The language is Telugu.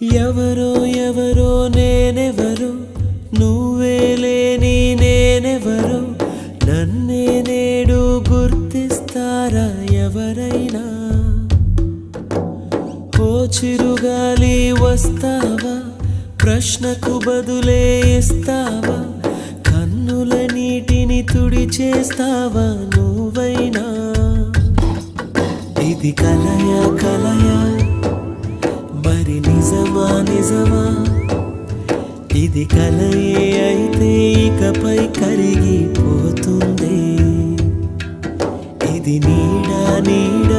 ఎవరో ఎవరో నేనెవరో నువ్వే లేని నేనెవరో నన్నే నేడు గుర్తిస్తారా ఎవరైనా ఓ చిరుగాలి వస్తావా ప్రశ్నకు బదులే ఇస్తావా కన్నుల నీటిని తుడిచేస్తావా నువ్వైనా ఇది కలయా కలయా మరి నిజమా నిజమా ఇది కలయే అయితే ఇకపై కరిగిపోతుంది ఇది నీడా నీడా